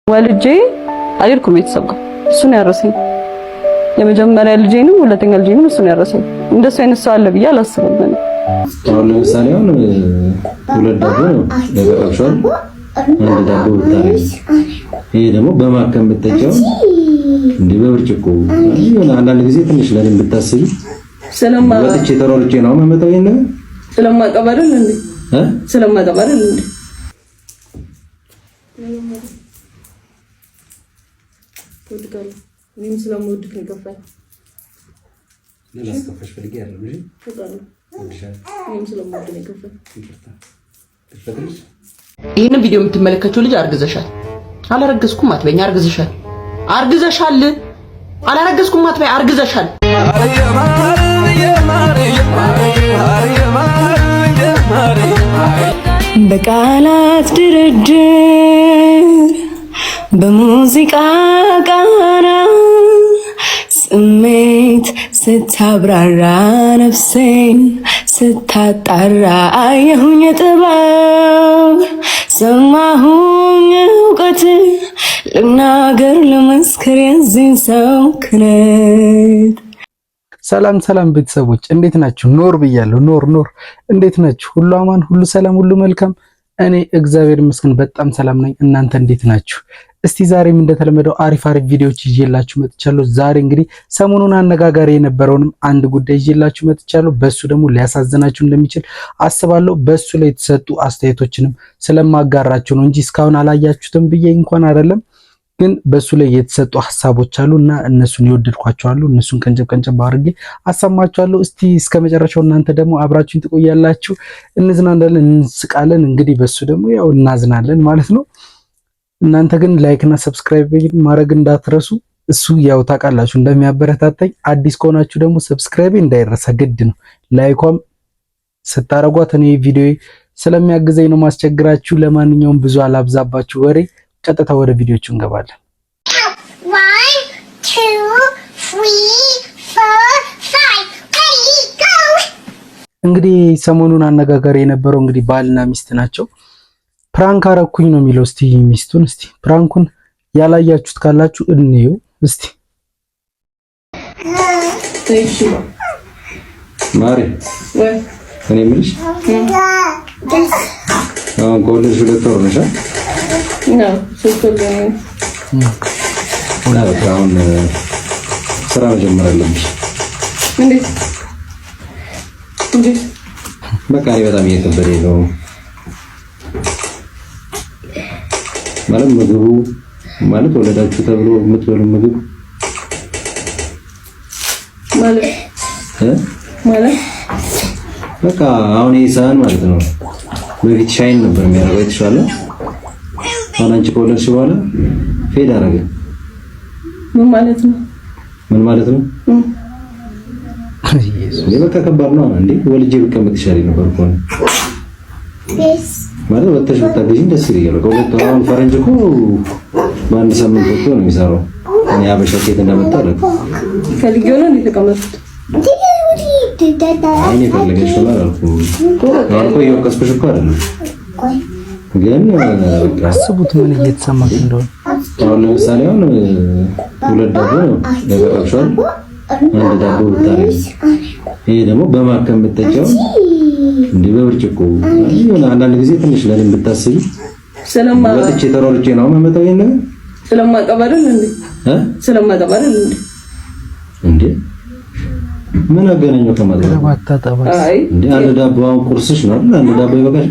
ወልጄ አልሄድኩም ቤተሰብ ጋር እሱን ያረሰኝ የመጀመሪያ ልጄ ነው ሁለተኛ ልጄ ነው እሱን ያረሰኝ እንደሱ አይነት ሰው አለ ብዬ አላስብም ነበር። አሁን ለምሳሌ ሁለት ዳቦ ነው ያቀረብሽው አንድ ዳቦ ብታረጊ ይሄ ደግሞ በማከም ብትጠጪው እንዴ በብርጭቆ ይሆነ አንዳንድ ጊዜ ትንሽ ለምን ብታስቢ ወጥቼ ተሮርጬ ነው መመጣው ይሄን ስለማቀበረን እንዴ ስለማቀበረን እንዴ ወድቃለ እኔም ስለምወድክ ነው ከፋኝ ለላስከፈሽ ፈልጌ አይደለም እንጂ ተጣለ እኔም ስለምወድ ነው ከፋኝ ይፈታሽ። ይሄንን ቪዲዮ የምትመለከቱ ልጅ አርግዘሻል። አላረገዝኩም አትበኝ። አርግዘሻል። አላረገዝኩም አትበይ። አርግዘሻል። በቃላት ድርድር በሙዚቃ ቃና ስሜት ስታብራራ ነፍሴን ስታጣራ አየሁኝ ጥበብ ሰማሁኝ እውቀት ልናገር ለመስከር የዚህን ሰው ክነት። ሰላም ሰላም ቤተሰቦች እንዴት ናችሁ? ኖር ብያለሁ። ኖር እንዴት ናችሁ? ሁሉ አማን፣ ሁሉ ሰላም፣ ሁሉ መልካም። እኔ እግዚአብሔር ይመስገን በጣም ሰላም ነኝ። እናንተ እንዴት ናችሁ? እስቲ ዛሬም እንደተለመደው አሪፍ ቪዲዮዎች ይዤላችሁ መጥቻለሁ። ዛሬ እንግዲህ ሰሞኑን አነጋጋሪ የነበረውንም አንድ ጉዳይ ይዤላችሁ መጥቻለሁ። በሱ ደግሞ ሊያሳዝናችሁ እንደሚችል አስባለሁ። በሱ ላይ የተሰጡ አስተያየቶችንም ስለማጋራችሁ ነው እንጂ እስካሁን አላያችሁትም ብዬ እንኳን አይደለም። ግን በሱ ላይ የተሰጡ ሐሳቦች አሉና እነሱን ይወደድኳቸው አሉ። እነሱን ቀንጨብ አድርጌ አሰማችኋለሁ። እስቲ እስከመጨረሻው እናንተ ደግሞ አብራችሁን ትቆያላችሁ። እንዝናናለን፣ እንስቃለን። እንግዲህ በሱ ደግሞ ያው እናዝናለን ማለት ነው። እናንተ ግን ላይክ እና ሰብስክራይብ ማድረግ እንዳትረሱ። እሱ ያው ታውቃላችሁ እንደሚያበረታታኝ። አዲስ ከሆናችሁ ደግሞ ሰብስክራይብ እንዳይረሳ ግድ ነው። ላይኳም ስታረጓት እኔ ቪዲዮ ስለሚያግዘኝ ነው ማስቸግራችሁ። ለማንኛውም ብዙ አላብዛባችሁ ወሬ፣ ቀጥታ ወደ ቪዲዮቹ እንገባለን። 1 2 3 4 5 ready go። እንግዲህ ሰሞኑን አነጋጋሪ የነበረው እንግዲህ ባልና ሚስት ናቸው። ፕራንክ አረኩኝ ነው የሚለው። እስቲ ሚስቱን እስቲ ፕራንኩን ያላያችሁት ካላችሁ እንየው እስቲ። እሺ ማሪ እኔ የምልሽ አሁን ከወለድሽ 2 ወር ነሽ? ነው 3 ወር ነው። አሁን ስራ መጀመር አለብሽ። እንዴት በቃ እኔ በጣም እየከበደኝ ነው ማለት ምግቡ ማለት ወለዳችሁ ተብሎ የምትበሉ ምግብ ማለት በቃ አሁን ይሳን ማለት ነው። በፊት ሻይን ነበር የሚያደርገው የተሻለ። አሁን አንቺ ከወለድሽ በኋላ ፌድ አደረገ። ምን ማለት ነው? ኢየሱስ በቃ ከባድ ነው እንዴ! ወልጄ ብቀመጥ ይሻለኝ ነበር እኮ ነው ማለት ወጥተሽ ብታገዢኝ ደስ ይላል። ከሁለት አሁን ፈረንጅ እኮ በአንድ ሳምንት ወጥቶ ነው የሚሰራው። እኔ አበሻ ኬት እንደመጣ አለ ፈልጌው ነው የተቀመጥኩት። እኔ ፈልገሽ ነው አልኩኝ። አሁን እኮ የወቀስኩሽ እኮ አይደለም፣ ግን በቃ አስቡት ምን እየተሰማች እንደሆነ። አሁን ለምሳሌ ሁለት ዳቦ ነው ያቀረብሽው አንድ ዳቦ ብታረጊ ይሄ ደግሞ በማከም ብትጠጪው እንዴ በብርጭቆ ይሆነ አንዳንድ ጊዜ ትንሽ ለምን ብታስቢ ወጥቼ ተሮርጬ ነው መመጣው ይሄን ስለማቀበረን እንዴ ምን አገናኘው ከማድረግ? አይ እንዴ አንድ ዳቦ አሁን ቁርስሽ ነው አይደል? አንድ ዳቦ ይበቃሽ።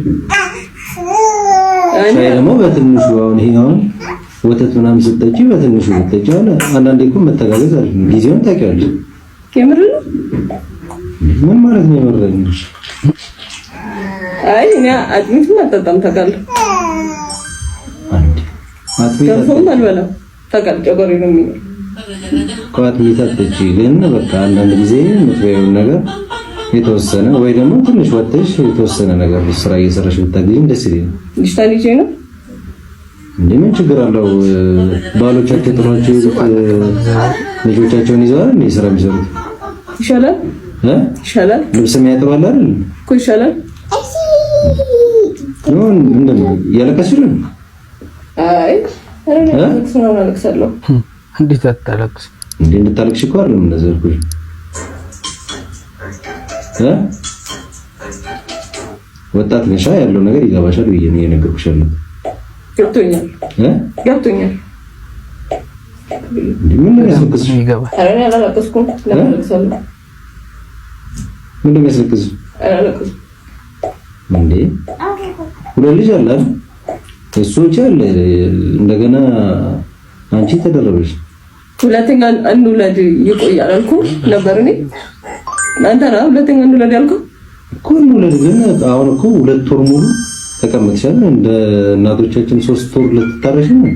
ሻይ ደግሞ በትንሹ አሁን ይሄ አሁን ወተት ምናምን ስትጠጪ በትንሹ ብትጠጪ አለ። አንዳንዴ እኮ መተጋገዝ አለ። ጊዜውን ታውቂዋለሽ። የምር ነው? ምን ማለት ነው የምር ነው? አይ እኔ አጥሚት ማጣጣም ታውቃለህ። ገንፎም አልበላም ታውቃለህ። ጨጓሬ ነው የሚለው ቋት ይታጠጪ። ግን በቃ አንዳንድ ጊዜ የምትበይው ነገር የተወሰነ ወይ ደግሞ ትንሽ ወጥተሽ የተወሰነ ነገር ስራ እየሰራሽ ብታገኝ ደስ ይላል። ልጅ ነው እንዴ ምን ችግር አለው? ባሎቻቸው ጥሯቸው ልጆቻቸውን ይዘዋል እንዴ ስራ የሚሰሩት ይሻላል። ልብስ የሚያጥባል አይደል እኮ ይሻላል። ነው እንደምን ያለቀስሽ ነው? አይ እንዴት አታለቅስ? እንዴ እንድታለቅሽ እኮ አይደለም እንደዚህ አልኩሽ። ወጣት ነሻ ያለው ነገር ይገባሻል ብዬ ነው የነገርኩሽ። ገብቶኛል። ምን ነው ያስለቅስሽ? ይገባል። ኧረ እኔ አላለቀስኩም። ለምን አለቅሳለሁ? ምን ነው ያስለቅስሽ? አላለቀስኩም። እንዴ ሁለት ልጅ አለ እሱ ይቻል እንደገና አንቺ ተደረበሽ። ሁለተኛ እንውለድ ይቆያል አልኩ ነበር እኔ። አንተ ነው ሁለተኛ እንውለድ ያልኩ እኮ እንውለድ። ግን አሁን እኮ 2 ወር ሙሉ ተቀምጥሻል። እንደ እናቶቻችን 3 ወር ልትታረሽ ነው።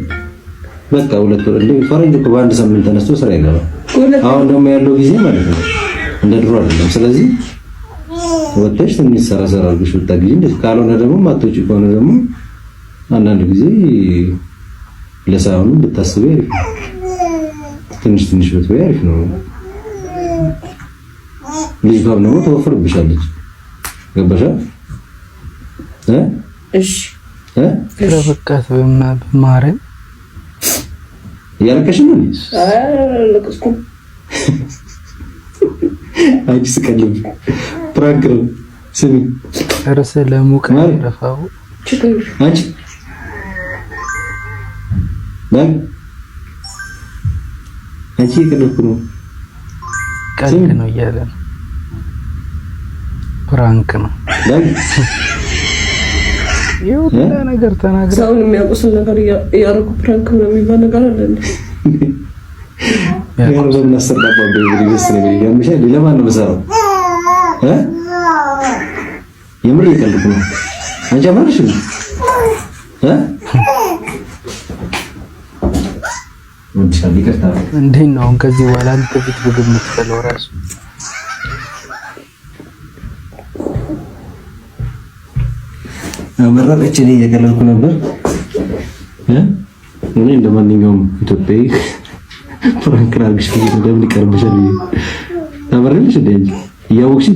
በቃ 2 ወር እንደ ፈረንጅ እኮ በአንድ ሳምንት ተነስቶ ስራ ይገባል። አሁን ደግሞ ያለው ጊዜ ማለት ነው እንደ ድሮ አይደለም። ስለዚህ ወጥተሽ ትንሽ ሰራ አድርገሽ ብታግዢ፣ ካልሆነ ደግሞ ማቶች ከሆነ ደግሞ አንዳንድ ጊዜ ለሳውኑ ብታስቢ አሪፍ ነው። ትንሽ ብትበይ አሪፍ ነው። ልጅቷም ደግሞ ተወፍርብሻለች። ገባሻ? እሺ ረበቃት በማረም እያለቀሽ ነው። አላለቀስኩም። አንቺ ስቀልብ ፕራንክ ነው። ስሚ ርዕሰ ለሙቅ ረፋው አንቺ ዳግ አንቺ እየቀለድኩ ነው። ቀልድ ነው እያለ ነው። ፕራንክ ነው ዳግ የሆነ ነገር ተናግረህ ሰውን የሚያውቁስል ነገር እያደረኩ ፕራንክ ነው የሚባል ነገር አለ እንዴ? ያው በእናሰራባ በእንግሊዝ ነው የሚያምሻል። ለማን ነው መሰራው? የምር እየቀለድኩ ነው። አንቺ አማርሽ ነው ወንድሻል ይቅርታ። እንዴት ነው ከዚህ በኋላ አንተ ፊት ምግብ የምትበላው ራሱ? አመራጭ እኔ እየቀለድኩ ነበር። እኔ እንደማንኛውም ኢትዮጵያዊ ፍራንክ አድርግሽ እንደምን ይቀርብሻል? ታበረልሽ እንዴ እያወቅሽ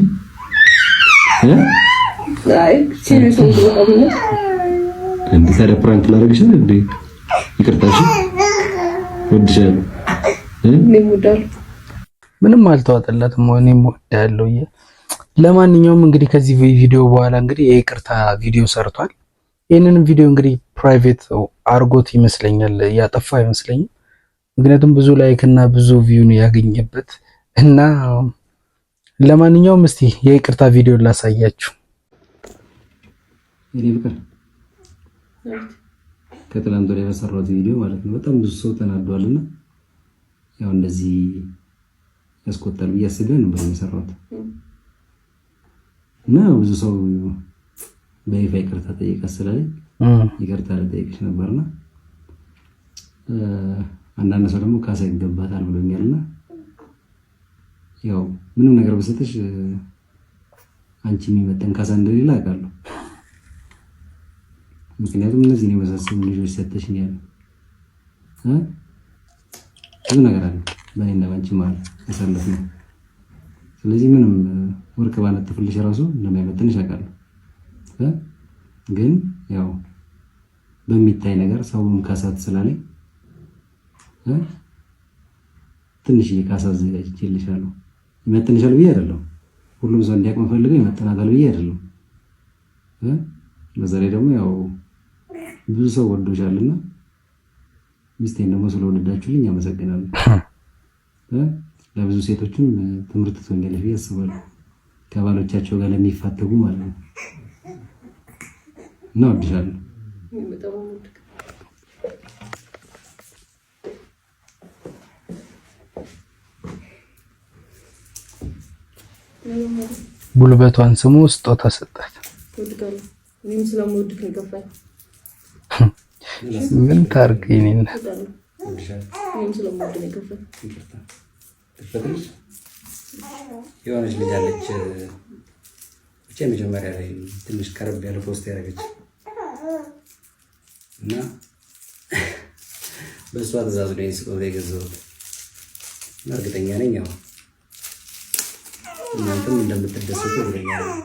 አይ ሲሪየስ ነው እንዴ? ታዲያ ፕራንክ ላደርግሽ እንዴ? ይቅርታሽ ወድሻለሁ። ምንም አልተዋጠላትም። እኔም ወዳለሁ። ለማንኛውም እንግዲህ ከዚህ ቪዲዮ በኋላ እንግዲህ የይቅርታ ቪዲዮ ሰርቷል። ይህንንም ቪዲዮ እንግዲህ ፕራይቬት አርጎት ይመስለኛል፣ ያጠፋ አይመስለኝም። ምክንያቱም ብዙ ላይክ እና ብዙ ቪው ያገኘበት እና ለማንኛውም እስቲ የይቅርታ ቪዲዮ ላሳያችሁ። እኔ ፍቅር ከትላንት ወዲያ በሰራሁት ቪዲዮ ማለት ነው በጣም ብዙ ሰው ተናዷልና ያው እንደዚህ ያስቆጣል ብዬ አስቤ ነበር የሰራሁት እና ብዙ ሰው በይፋ ይቅርታ ጠይቀህ ስላለኝ ይቅርታ ልጠይቅሽ ነበርና አንዳንድ ሰው ደግሞ ካሳ ይገባታል ብሎኛልና ያው ምንም ነገር በሰጠሽ አንቺ የሚመጠን ካሳ እንደሌለ አውቃለሁ። ምክንያቱም እነዚህ ነው የመሳሰሉ ልጆች ሰጠሽኛል። ብዙ ነገር አለ በእኔና ባንቺ ማለት ያሳለፍነው። ስለዚህ ምንም ወርቅ ባነጥፍልሽ ራሱ እንደማይመጥንሽ አውቃለሁ። ግን ያው በሚታይ ነገር ሰውም ካሳት ስላለኝ ትንሽዬ ካሳ አዘጋጅቼልሻለሁ። ይመጥንሻል ብዬ አይደለም፣ ሁሉም ሰው እንዲያውቅ የምፈልገው ይመጥናታል ብዬ አይደለም። በዛ ላይ ደግሞ ያው ብዙ ሰው ወዶሻልና ሚስቴን ደግሞ ስለወደዳችሁልኝ አመሰግናለሁ። ለብዙ ሴቶችም ትምህርት ትሆኛለሽ ብዬ አስባለሁ፣ ከባሎቻቸው ጋር ለሚፋተጉ ማለት ነው። እና ወድሻለሁ። ጉልበቷን ስሙ ስጦታ ሰጣት። እኔም ስለምወድክ ነው የገፋኝ። ምን ታርግ ይኔና እኔም ስለምወድ ነው የገፋኝ። የሆነች ልጅ አለች ብቻ መጀመሪያ ላይ ትንሽ ቀረብ ያለ ፖስት ያደረገች እና በእሷ ትእዛዝ ነው ስጦታ የገዛሁት እና እርግጠኛ ነኝ ያው እናንተም እንደምትደሰቱ እርግጠኛ ነኝ።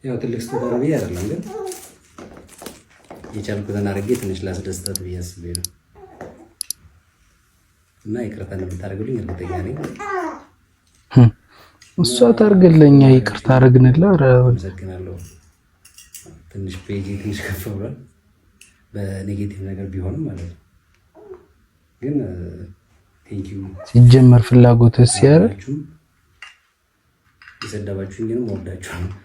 ያው ትልቅ ስጦታ ነው ብዬ አይደለም፣ ግን የቻልኩትን አድርጌ ትንሽ ላስደስታት ብዬ አስቤ ነው እና ይቅርታ እንደምታደርግልኝ እርግጠኛ ነኝ። እሷ ታርግልኛ ይቅርታ አረግንላ። አመሰግናለሁ። ትንሽ ፔጅ ትንሽ ከፍ ብሏል በኔጌቲቭ ነገር ቢሆንም ማለት ነው። ግን ቴንክ ዩ ሲጀመር ፍላጎትስ ያረ የሰደባችሁኝንም ወዳችኋለሁ።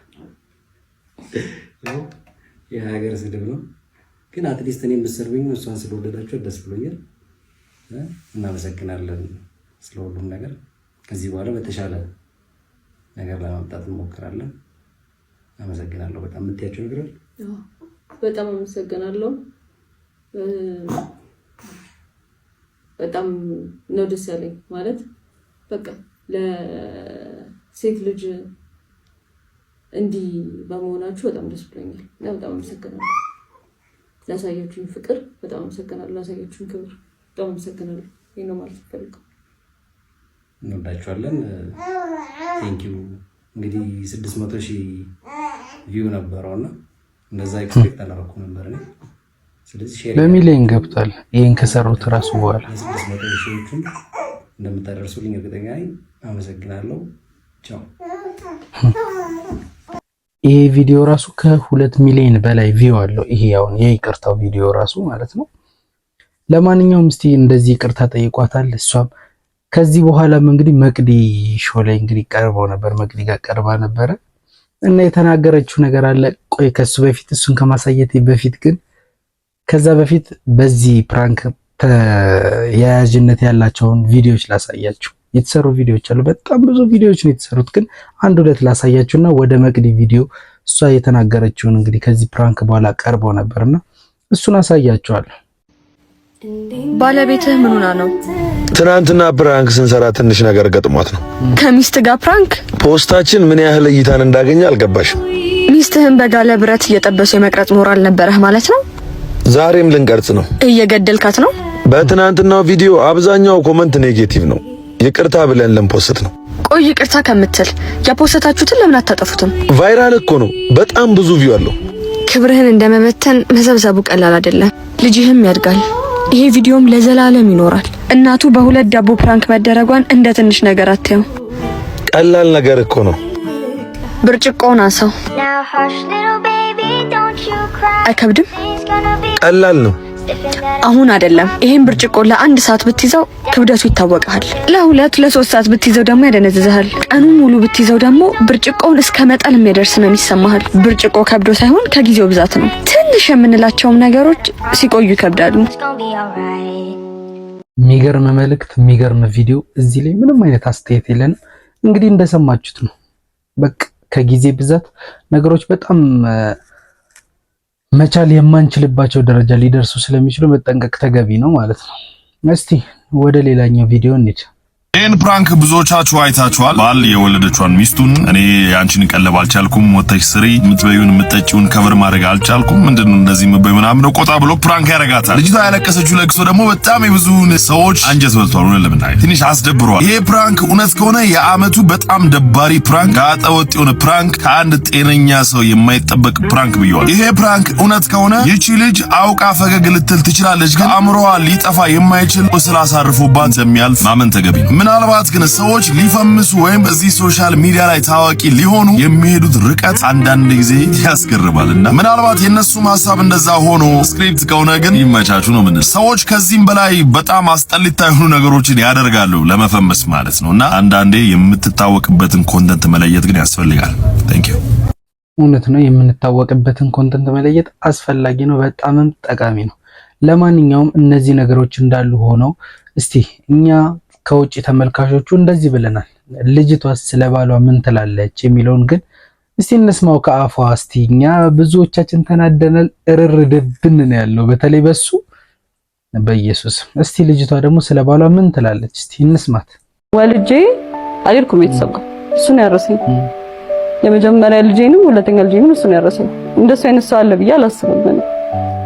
የሀገር ስድብ ነው ግን አትሊስት እኔ የምትሰርቡኝ እሷን ስለወደዳችሁ ደስ ብሎኛል። እናመሰግናለን ስለሁሉም ነገር። ከዚህ በኋላ በተሻለ ነገር ለማምጣት እንሞክራለን። አመሰግናለሁ። በጣም የምትያቸው ነገር አለ? በጣም አመሰግናለሁ። በጣም ነው ደስ ያለኝ ማለት በቃ ለሴት ልጅ እንዲህ በመሆናችሁ በጣም ደስ ብሎኛል። በጣም አመሰግናለሁ። ላሳያችሁኝ ፍቅር በጣም አመሰግናለሁ። ላሳያችሁኝ ክብር በጣም አመሰግናለሁ። ይሄ ነው ማለት ፈልገው። እንወዳችኋለን። ቴንክ ዩ። እንግዲህ 600,000 ቪው ነበረውና እንደዛ ኤክስፔክት አላደረኩም ነበር እኔ። ስለዚህ ሼር በሚሊዮን ገብቷል። ይሄን ከሰሩት ራሱ በኋላ 600,000ዎቹን እንደምታደርሱልኝ እርግጠኛ ነኝ። አመሰግናለሁ። ቻው። ይሄ ቪዲዮ ራሱ ከ2 ሚሊዮን በላይ ቪው አለው። ይሄ አሁን የይቅርታው ቪዲዮ ራሱ ማለት ነው። ለማንኛውም እስቲ እንደዚህ ይቅርታ ጠይቋታል። እሷም ከዚህ በኋላም እንግዲህ መቅዲ ሾው ላይ እንግዲህ ቀርበው ነበር፣ መቅዲ ጋር ቀርባ ነበረ እና የተናገረችው ነገር አለ። ቆይ ከሱ በፊት እሱን ከማሳየቴ በፊት ግን ከዛ በፊት በዚህ ፕራንክ ተያያዥነት ያላቸውን ቪዲዮዎች ላሳያችሁ። የተሰሩ ቪዲዮዎች አሉ፣ በጣም ብዙ ቪዲዮዎች ነው የተሰሩት፣ ግን አንድ ሁለት ላሳያችሁና ወደ መቅዲ ቪዲዮ እሷ የተናገረችውን እንግዲህ ከዚህ ፕራንክ በኋላ ቀርበው ነበርና እሱን አሳያችኋለሁ። ባለቤትህ ምን ሆና ነው? ትናንትና ፕራንክ ስንሰራ ትንሽ ነገር ገጥሟት ነው። ከሚስት ጋር ፕራንክ? ፖስታችን ምን ያህል እይታን እንዳገኘ አልገባሽም። ሚስትህን በጋለ ብረት እየጠበሱ የመቅረጽ ሞራል ነበረህ ማለት ነው? ዛሬም ልንቀርጽ ነው። እየገደልካት ነው። በትናንትናው ቪዲዮ አብዛኛው ኮመንት ኔጌቲቭ ነው። ይቅርታ ብለን ልንፖስት ነው። ቆይ ይቅርታ ከምትል ያፖስታችሁትን ለምን አታጠፉትም? ቫይራል እኮ ነው፣ በጣም ብዙ ቪው አለው። ክብርህን እንደመበተን መዘብዘቡ ቀላል አይደለም። ልጅህም ያድጋል። ይሄ ቪዲዮም ለዘላለም ይኖራል። እናቱ በሁለት ዳቦ ፕራንክ መደረጓን እንደ ትንሽ ነገር አትየው። ቀላል ነገር እኮ ነው። ብርጭቆውን አንሳው። አይከብድም? ቀላል ነው። አሁን አይደለም። ይሄን ብርጭቆ ለ1 ሰዓት ብትይዘው ክብደቱ ይታወቃል። ለ2 ለ3 ሰዓት ብትይዘው ደግሞ ያደነዝዝሃል። ቀኑን ሙሉ ብትይዘው ደግሞ ብርጭቆውን እስከ መጣል የሚያደርስ ነው የሚሰማሃል። ብርጭቆ ከብዶ ሳይሆን ከጊዜው ብዛት ነው። ትንሽ የምንላቸውም ነገሮች ሲቆዩ ይከብዳሉ። የሚገርም መልእክት፣ የሚገርም ቪዲዮ። እዚህ ላይ ምንም አይነት አስተያየት የለንም። እንግዲህ እንደሰማችሁት ነው። በቃ ከጊዜ ብዛት ነገሮች በጣም መቻል የማንችልባቸው ደረጃ ሊደርሱ ስለሚችሉ መጠንቀቅ ተገቢ ነው ማለት ነው። እስቲ ወደ ሌላኛው ቪዲዮ እንሂድ። ይህን ፕራንክ ብዙዎቻችሁ አይታችኋል። ባል የወለደቿን ሚስቱን እኔ ያንቺን ቀለብ አልቻልኩም፣ ወተሽ ስሪ፣ የምትበዩን የምትጠጪውን ከቨር ማድረግ አልቻልኩም፣ ምንድነው እንደዚህ የምትበዩ ምናምን ቆጣ ብሎ ፕራንክ ያረጋታል። ልጅቷ ያለቀሰችው ለቅሶ ደግሞ በጣም የብዙ ሰዎች አንጀት በልቷል። ነው ለምናይ ትንሽ አስደብሯል። ይሄ ፕራንክ እውነት ከሆነ የአመቱ በጣም ደባሪ ፕራንክ፣ ጋጠ ወጥ የሆነ ፕራንክ፣ ከአንድ ጤነኛ ሰው የማይጠበቅ ፕራንክ ብየዋል። ይሄ ፕራንክ እውነት ከሆነ ይቺ ልጅ አውቃ ፈገግ ልትል ትችላለች፣ ግን አእምሮዋ ሊጠፋ የማይችል ቁስል አሳርፎባት እንደሚያልፍ ማመን ተገቢ ነው። ምናልባት ግን ሰዎች ሊፈምሱ ወይም እዚህ ሶሻል ሚዲያ ላይ ታዋቂ ሊሆኑ የሚሄዱት ርቀት አንዳንድ ጊዜ ያስገርማልና ምናልባት የነሱም ሐሳብ እንደዛ ሆኖ ስክሪፕት ከሆነ ግን ይመቻቹ ነው ምንል። ሰዎች ከዚህም በላይ በጣም አስጠሊታ የሆኑ ነገሮችን ያደርጋሉ ለመፈመስ ማለት ነውና አንዳንዴ የምትታወቅበትን ኮንተንት መለየት ግን ያስፈልጋል። ቴንክ ዩ። እውነት ነው። የምንታወቅበትን ኮንተንት መለየት አስፈላጊ ነው፣ በጣምም ጠቃሚ ነው። ለማንኛውም እነዚህ ነገሮች እንዳሉ ሆነው እስቲ እኛ ከውጭ ተመልካቾቹ እንደዚህ ብለናል፣ ልጅቷስ ስለባሏ ምን ትላለች የሚለውን ግን እስቲ እንስማው ከአፏ። እስቲ እኛ ብዙዎቻችን ተናደናል፣ እርር ድብን ነው ያለው፣ በተለይ በሱ በኢየሱስ። እስቲ ልጅቷ ደግሞ ስለባሏ ምን ትላለች እስቲ እንስማት። ወልጄ አልሄድኩም ቤተሰብ ጋር፣ እሱ ነው ያረሰኝ። የመጀመሪያ ልጄንም ሁለተኛ ልጄንም እሱ ነው ያረሰኝ። እንደሱ አይነት ሰው አለ ብዬ አላስብም።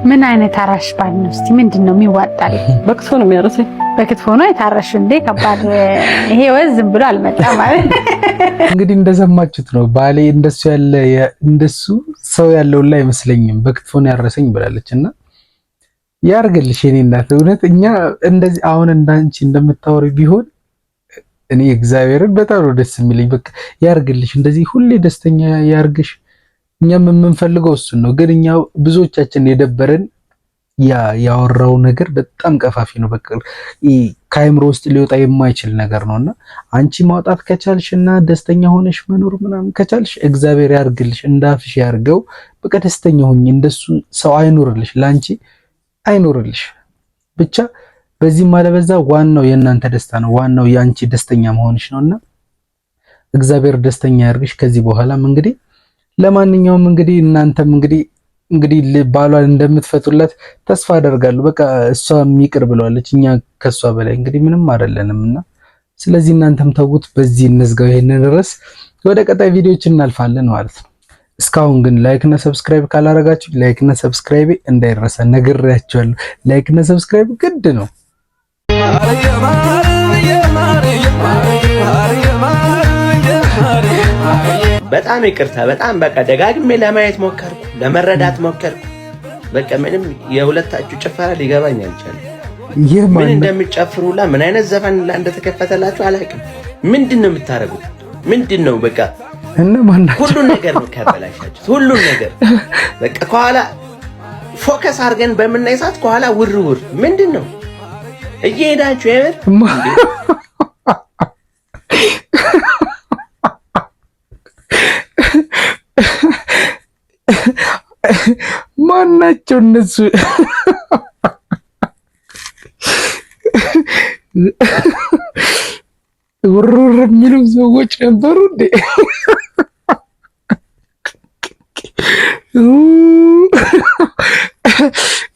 ምን አይነት አራሽ ባል ነው? እስቲ ምንድነው የሚዋጣል? በክትፎ ነው የሚያረሰኝ። በክትፎ ነው የታረሽ እንዴ? ከባድ ይሄ ወዝ ዝም ብሎ አልመጣም ማለት። እንግዲህ እንደሰማችሁት ነው። ባሌ እንደሱ ሰው ያለውላ አይመስለኝም በክትፎ ነው ያረሰኝ ብላለች። እና ያርግልሽ የኔ እናት። እውነት እኛ እንደዚህ አሁን እንዳንቺ እንደምታወሪ ቢሆን እኔ እግዚአብሔርን በጣም ነው ደስ የሚለኝ። በቃ ያርግልሽ፣ እንደዚህ ሁሌ ደስተኛ ያርግሽ። እኛም የምንፈልገው እሱን ነው። ግን እኛ ብዙዎቻችን የደበረን ያወራው ነገር በጣም ቀፋፊ ነው። በቃ ከአይምሮ ውስጥ ሊወጣ የማይችል ነገር ነውና አንቺ ማውጣት ከቻልሽና ደስተኛ ሆነሽ መኖር ምናምን ከቻልሽ እግዚአብሔር ያርግልሽ፣ እንዳፍሽ ያርገው። በቃ ደስተኛ ሁኚ። እንደሱ ሰው አይኖርልሽ፣ ላንቺ አይኖርልሽ። ብቻ በዚህም አለበዛ ዋናው የእናንተ ደስታ ነው። ዋናው የአንቺ ደስተኛ መሆንሽ ነውና እግዚአብሔር ደስተኛ ያርግሽ ከዚህ በኋላም እንግዲህ ለማንኛውም እንግዲህ እናንተም እንግዲህ ባሏን እንደምትፈቱላት ተስፋ አደርጋለሁ። በቃ እሷ ይቅር ብለዋለች። እኛ ከሷ በላይ እንግዲህ ምንም አይደለንምና ስለዚህ እናንተም ተውት። በዚህ እንዝጋው ይሄንን ርዕስ። ወደ ቀጣይ ቪዲዮዎች እናልፋለን ማለት ነው። እስካሁን ግን ላይክ እና ሰብስክራይብ ካላረጋችሁ ላይክ እና ሰብስክራይብ እንዳይረሳ፣ ነግሬያችኋለሁ። ላይክ እና ሰብስክራይብ ግድ ነው። በጣም ይቅርታ። በጣም በቃ ደጋግሜ ለማየት ሞከርኩ፣ ለመረዳት ሞከርኩ። በቃ ምንም የሁለታችሁ ጭፈራ ሊገባኝ አልቻለም። ምን እንደምትጨፍሩላ ምን አይነት ዘፈን እንደተከፈተላችሁ አላውቅም። ምንድነው የምታረጉት? ምንድነው በቃ ሁሉን ነገር ከበላሻችሁ፣ ሁሉን ነገር በቃ ከኋላ ፎከስ አድርገን በምናይ ሰዓት ከኋላ ውርውር ምንድነው እየሄዳችሁ የምር ማናቸው እነሱ? ውርውር የሚሉ ሰዎች ነበሩ እንዴ?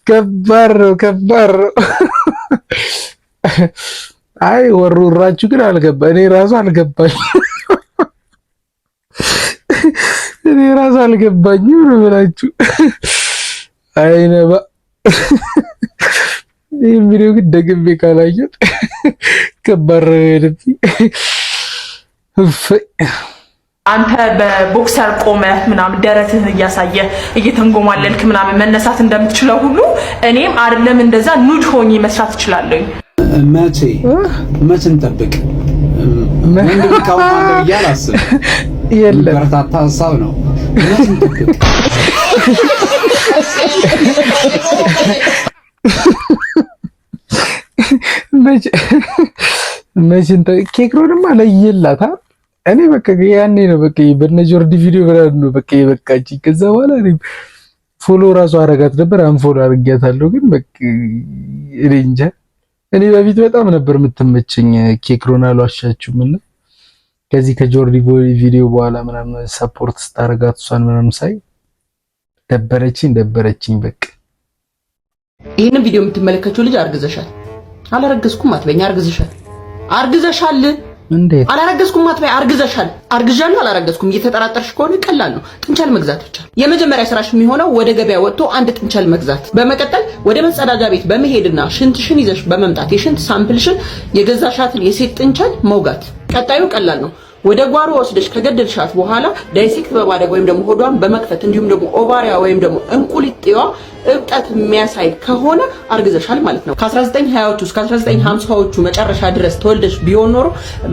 ከባድ ነው። አይ ወርውራችሁ ግን አልገባ። እኔ ራሱ አልገባኝም ነው ብላችሁ አይነባ። ይህ ቪዲዮ ግን ደግሜ ካላየሁት ከባድ ነው የሄደብኝ። አንተ በቦክሰር ቆመህ ምናምን ደረትህን እያሳየ እየተንጎማለልክ ምናምን መነሳት እንደምትችለው ሁሉ እኔም አይደለም እንደዛ ኑድ ሆኜ መስራት እችላለሁ። መቼ እንጠብቅ? ወንድ ልካው ማለት ያላስብ የለም በርታታ ሀሳብ ነው። መቼ እንጠብቅ? መቼ ኬክሮንማ ለየላታ እኔ በቃ ያኔ ነው በቃ በነጆርዲ ቪዲዮ ብራድ ነው በቃ የበቃች። ከዛ በኋላ እኔ ፎሎ ራሱ አረጋት ነበር፣ አንፎሎ አርጋታለሁ። ግን በቃ እኔ እንጃ። እኔ በፊት በጣም ነበር የምትመቸኝ ኬክሮን፣ አልዋሻችሁም። እና ከዚህ ከጆርዲ ቪዲዮ በኋላ ምናምን ሰፖርት ስታረጋት እሷን ምናምን ሳይ ደበረችኝ በቃ። ይሄንን ቪዲዮ የምትመለከቱት ልጅ አርግዘሻል። አላረገዝኩም አትበኝ። አርግዘሻል። እንዴት አላረገዝኩም አትበይ። አርግዣለሁ አላረገዝኩም እየተጠራጠርሽ ከሆነ ቀላል ነው። ጥንቸል መግዛት ብቻ። የመጀመሪያ ስራሽ የሚሆነው ወደ ገበያ ወጥቶ አንድ ጥንቸል መግዛት። በመቀጠል ወደ መጸዳጃ ቤት በመሄድና ሽንትሽን ይዘሽ በመምጣት የሽንት ሳምፕልሽን የገዛሻትን የሴት ጥንቸል መውጋት። ቀጣዩ ቀላል ነው። ወደ ጓሮ ወስደሽ ከገደልሻት በኋላ ዳይሴክት በማድረግ ወይም ደግሞ ሆዷን በመክፈት እንዲሁም ደግሞ ኦቫሪያ ወይም ደግሞ እንቁሊጤዋ እብጠት የሚያሳይ ከሆነ አርግዘሻል ማለት ነው። ከ1920ዎቹ እስከ 1950ዎቹ መጨረሻ ድረስ ተወልደሽ ቢሆን ኖሮ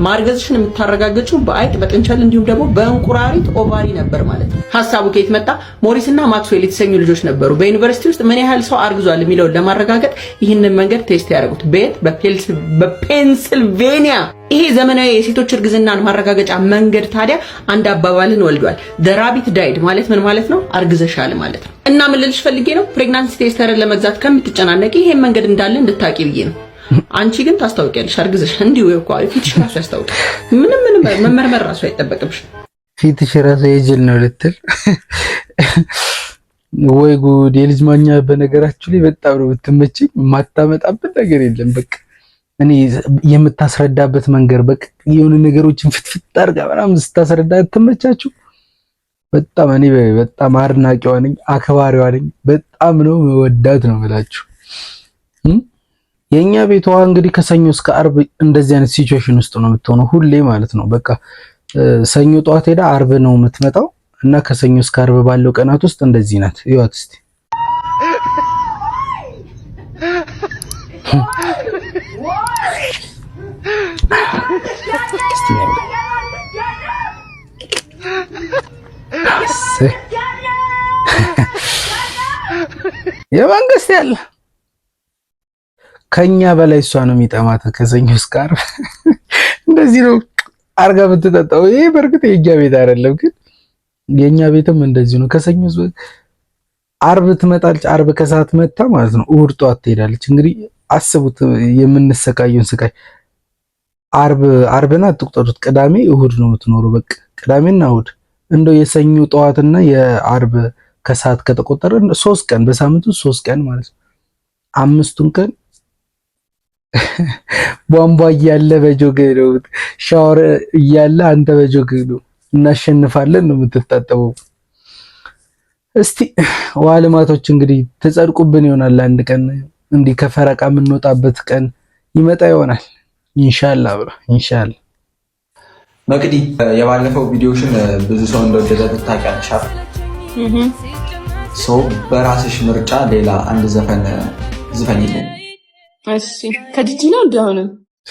ማርገዝሽን የምታረጋግጪው በአይጥ በጥንቸል እንዲሁም ደግሞ በእንቁራሪት ኦቫሪ ነበር ማለት ነው። ሀሳቡ ከየት መጣ? ሞሪስ እና ማክስዌል የተሰኙ ልጆች ነበሩ በዩኒቨርሲቲ ውስጥ ምን ያህል ሰው አርግዟል የሚለውን ለማረጋገጥ ይህንን መንገድ ቴስት ያደረጉት። ቤት በፔንሲልቬኒያ። ይሄ ዘመናዊ የሴቶች እርግዝናን ማረጋገጫ መንገድ ታዲያ አንድ አባባልን ወልዷል። ራቢት ዳይድ ማለት ምን ማለት ነው? አርግዘሻል ማለት ነው። እና ምን ልልሽ ፈልጌ ነው፣ ፕሬግናንሲ ቴስተርን ለመግዛት ከምትጨናነቂ ይሄን መንገድ እንዳለ እንድታቂ ብዬ ነው። አንቺ ግን ታስታውቂያለሽ አርግዘሽ። እንዲሁ እኮ ፊትሽ ራሱ ያስታውቃል። ምንም መመርመር ራሱ አይጠበቅብሽ። ፊትሽ ራሱ የጅል ነው ልትል ወይ ጉድ! የልጅ ማኛ በነገራችሁ ላይ በጣም ነው የምትመቸኝ። የማታመጣበት ነገር የለም በቃ እኔ የምታስረዳበት መንገድ በቃ የሆነ ነገሮችን ፍትፍት አድርጋ ምናምን ስታስረዳ ትመቻችሁ። በጣም እኔ በጣም አድናቂዋ ነኝ፣ አክባሪዋ ነኝ። በጣም ነው መወዳት ነው የምላችሁ። የኛ ቤቷ እንግዲህ ከሰኞ እስከ አርብ እንደዚህ አይነት ሲቹዌሽን ውስጥ ነው የምትሆነው ሁሌ ማለት ነው። በቃ ሰኞ ጠዋት ሄዳ አርብ ነው የምትመጣው እና ከሰኞ እስከ አርብ ባለው ቀናት ውስጥ እንደዚህ ናት። ይዋት እስቲ የመንግስት ያለ ከኛ በላይ እሷ ነው የሚጠማት ከሰኞ እስከ ዓርብ እንደዚህ ነው አርጋ ብትጠጣው። ይሄ በርግጥ የኛ ቤት አይደለም፣ ግን የኛ ቤትም እንደዚህ ነው። ከሰኞ ዓርብ ትመጣለች። ዓርብ ከሰዓት መጣ ማለት ነው። እሑድ ጠዋት ትሄዳለች። እንግዲህ አስቡት የምንሰቃየውን ስቃይ። ዓርብና አትቁጠሩት፣ ቅዳሜ እሑድ ነው የምትኖረው። በቃ ቅዳሜና እሑድ እንደው የሰኞ ጠዋትና የዓርብ ከሰዓት ከተቆጠረ 3 ቀን በሳምንቱ 3 ቀን ማለት ነው። 5ቱን ቀን ቧንቧ እያለ በጆግ ነው፣ ሻወር እያለ አንተ በጆግ ነው። እናሸንፋለን ነው የምትታጠበው። እስቲ ዋልማቶች እንግዲህ ተጸድቁብን ይሆናል። አንድ ቀን እንዲህ ከፈረቃ የምንወጣበት ቀን ይመጣ ይሆናል። ኢንሻአላህ ብራ ኢንሻአላህ። መቅዲ የባለፈው ቪዲዮሽን ብዙ ሰው እንደወደደ ታውቂያለሽ። ሰው በራስሽ ምርጫ ሌላ አንድ ዘፈን ዝፈኝልን። እሺ ከጂጂ ነው እንደሆነ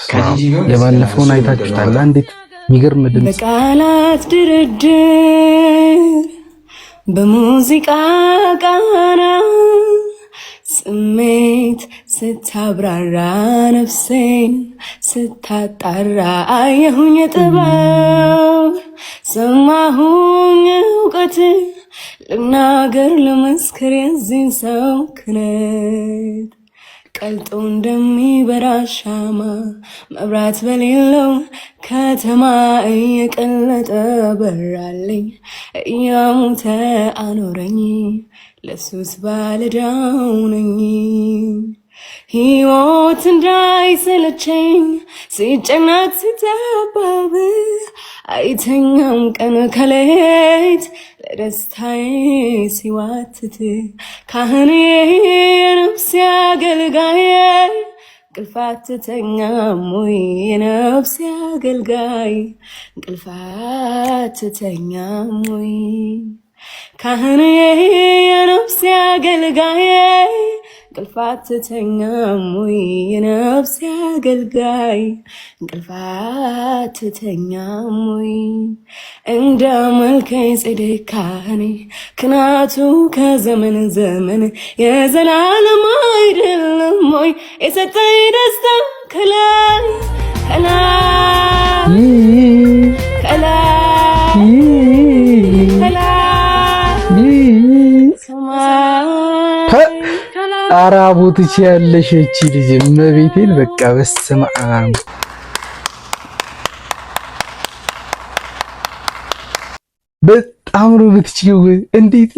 ከጂጂ ነው። የባለፈውን አይታችሁታል። እንዴት የሚገርም ድምጽ! በቃላት ድርድር በሙዚቃ ቃና ስሜት ስታብራራ ነፍሴን ስታጣራ አየሁኝ ጥበብ ሰማሁኝ እውቀት ልናገር ለመስከር የዚህን ሰው ክነት ቀልጦ እንደሚበራ ሻማ መብራት በሌለው ከተማ እየቀለጠ በራልኝ እያሙተ አኖረኝ ለሱስ ባለዳው ነኝ። ሕይወት እንዳይሰለቸኝ ሲጨናቅ ሲጠበብ አይተኛም ቀን ከሌት ለደስታዬ ሲዋትት ካህኔ የነፍሴ አገልጋዬ እንቅልፋት ትተኛም ወይ የነፍሴ አገልጋይ እንቅልፋት ትተኛም ወይ ካህኔ የነፍሴ አገልጋዬ እንቅልፋት ትተኛም ወይ የነፍሴ አገልጋይ እንቅልፋት ትተኛም ወይ እንደ መልከኝ ጽድቅ ካህኔ ክናቱ ከዘመን ዘመን የዘላለም አይደለም ወይ የሰጠኝ ደስታ ከላይ ከላይ ከላይ አራቦትሽ ያለሽ እቺ ልጅ እመቤቴን በቃ በስመ አብ በጣም ነው የምትችይው። እንዴት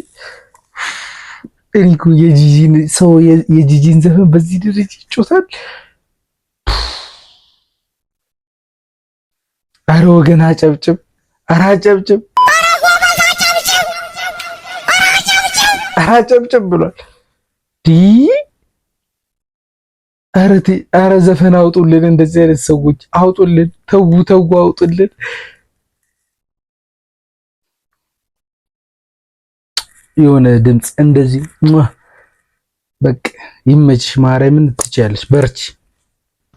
እሪኩ የጂጂን ሰው የጂጂን ዘፈን በዚህ ደረጃ ይጮታል? አረ ወገን አጨብጭብ፣ አረ አጨብጭብ፣ አረ አጨብጭብ ብሏል። አረ ዘፈን አውጡልን፣ እንደዚህ አይነት ሰዎች አውጡልን፣ ተው አውጡልን። የሆነ ድምጽ እንደዚህ በቃ ይመችሽ፣ ማርያምን ትችያለሽ፣ በርቺ።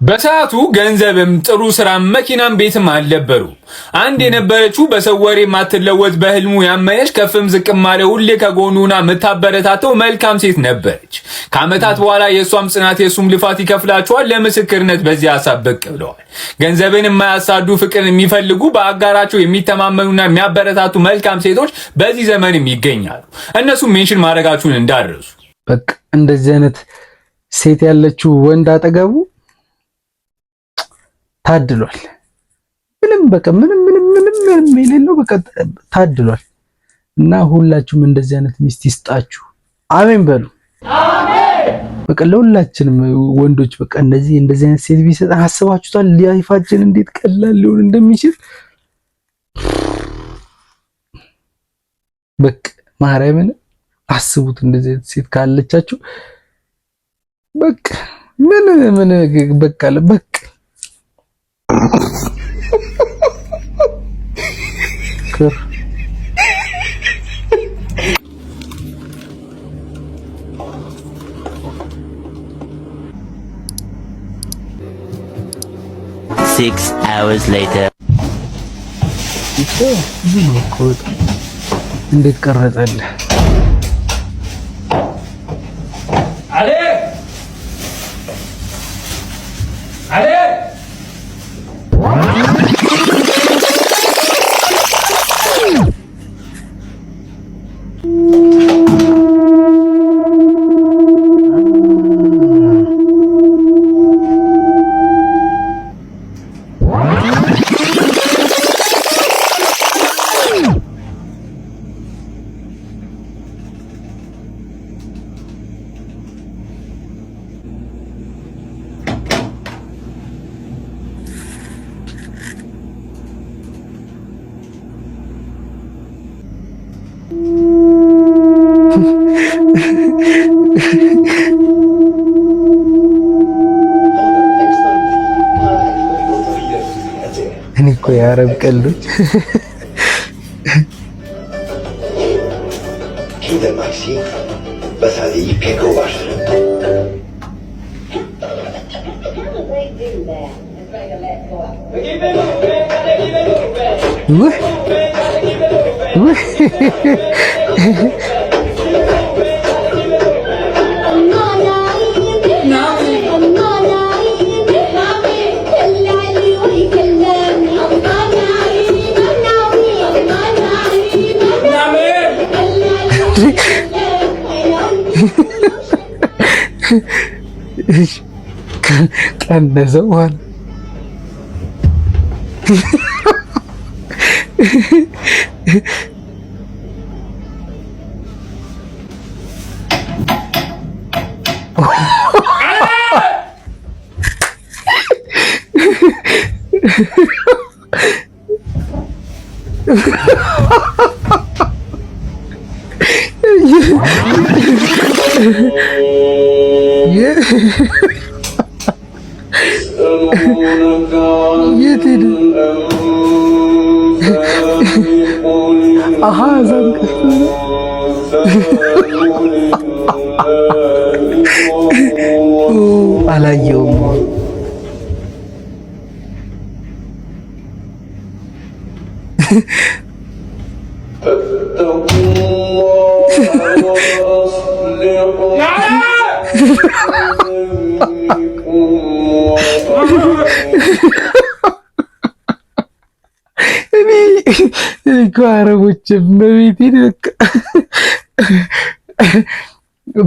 በሰዓቱ ገንዘብም ጥሩ ስራም መኪናም ቤትም አልነበሩ። አንድ የነበረችው በሰው ወሬ የማትለወጥ በህልሙ ያመነች ከፍም ዝቅም ማለ ሁሌ ከጎኑና የምታበረታተው መልካም ሴት ነበረች። ከዓመታት በኋላ የእሷም ጽናት የእሱም ልፋት ይከፍላቸዋል። ለምስክርነት በዚህ ሀሳብ ብቅ ብለዋል። ገንዘብን የማያሳዱ ፍቅርን የሚፈልጉ በአጋራቸው የሚተማመኑና የሚያበረታቱ መልካም ሴቶች በዚህ ዘመንም ይገኛሉ። እነሱም ሜንሽን ማድረጋችሁን እንዳትረሱ። በቃ እንደዚህ አይነት ሴት ያለችው ወንድ አጠገቡ ታድሏል። ምንም በቃ ምንም የሌለው በቃ ታድሏል። እና ሁላችሁም እንደዚህ አይነት ሚስት ይስጣችሁ። አሜን በሉ። አሜን። በቃ ለሁላችንም ወንዶች በቃ እንደዚህ አይነት ሴት ቢሰጥ አስባችሁታል? ላይፋችን እንዴት ቀላል ሊሆን እንደሚችል በቃ ማርያምን አስቡት እንደዚህ ሴት ካለቻችሁ በቃ ምን በቃ ለበቃ ክር Six hours later. እንዴት ቀረጸልህ? እኔ እኮ የአረብ ቀልዶች ቀነሰው ማለት የት ሄደ? አሃ አላየውም። እኔ አረቦችም በቤቴ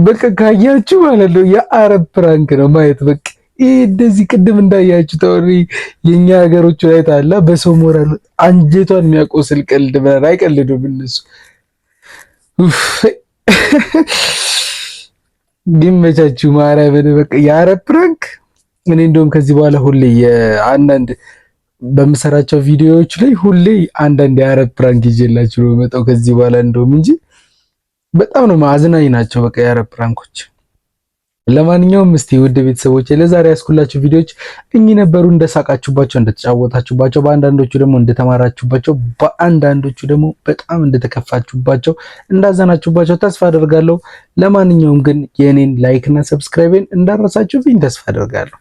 በቃ ካያችሁ ማለት ነው የአረብ ፕራንክ ነው ማየት። በቃ ይሄ እንደዚህ ቅድም እንዳያችሁ ተወሪ የኛ ሀገሮች ላይ ታላ በሰው ሞራል አንጀቷን የሚያቆስል ቀልድ ማለት አይቀልዱም እነሱ። ይመቻችሁ ማርያምን። በቃ የአረብ ፕራንክ እኔ እንደውም ከዚህ በኋላ ሁሌ አንዳንድ በምሰራቸው ቪዲዮዎች ላይ ሁሌ አንዳንድ የአረብ ፕራንክ ይዤላችሁ ነው የምመጣው ከዚህ በኋላ እንደውም እንጂ በጣም ነው ማዝናኝ ናቸው በቃ የአረብ ፕራንኮች። ለማንኛውም እስቲ ውድ ቤተሰቦች ለዛሬ ያስኩላችሁ ቪዲዮዎች እኚህ ነበሩ። እንደሳቃችሁባቸው፣ እንደተጫወታችሁባቸው፣ በአንዳንዶቹ ደግሞ እንደተማራችሁባቸው፣ በአንዳንዶቹ ደግሞ በጣም እንደተከፋችሁባቸው፣ እንዳዘናችሁባቸው ተስፋ አደርጋለሁ። ለማንኛውም ግን የኔን ላይክ እና ሰብስክራይቤን እንዳረሳችሁብኝ ተስፋ አደርጋለሁ።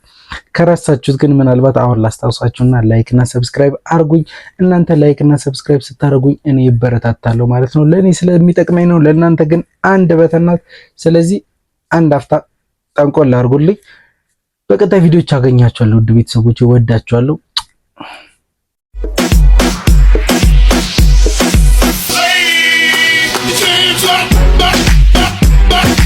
ከረሳችሁት ግን ምናልባት አሁን ላስታውሳችሁና ላይክ እና ሰብስክራይብ አርጉኝ። እናንተ ላይክ እና ሰብስክራይብ ስታደርጉኝ እኔ ይበረታታለሁ ማለት ነው። ለኔ ስለሚጠቅመኝ ነው። ለእናንተ ግን አንድ በተናት። ስለዚህ አንድ አፍታ ጠንቆል አድርጉልኝ። በቀጣይ ቪዲዮዎች አገኛችኋለሁ። ውድ ቤተሰቦች ወዳችኋለሁ። Back.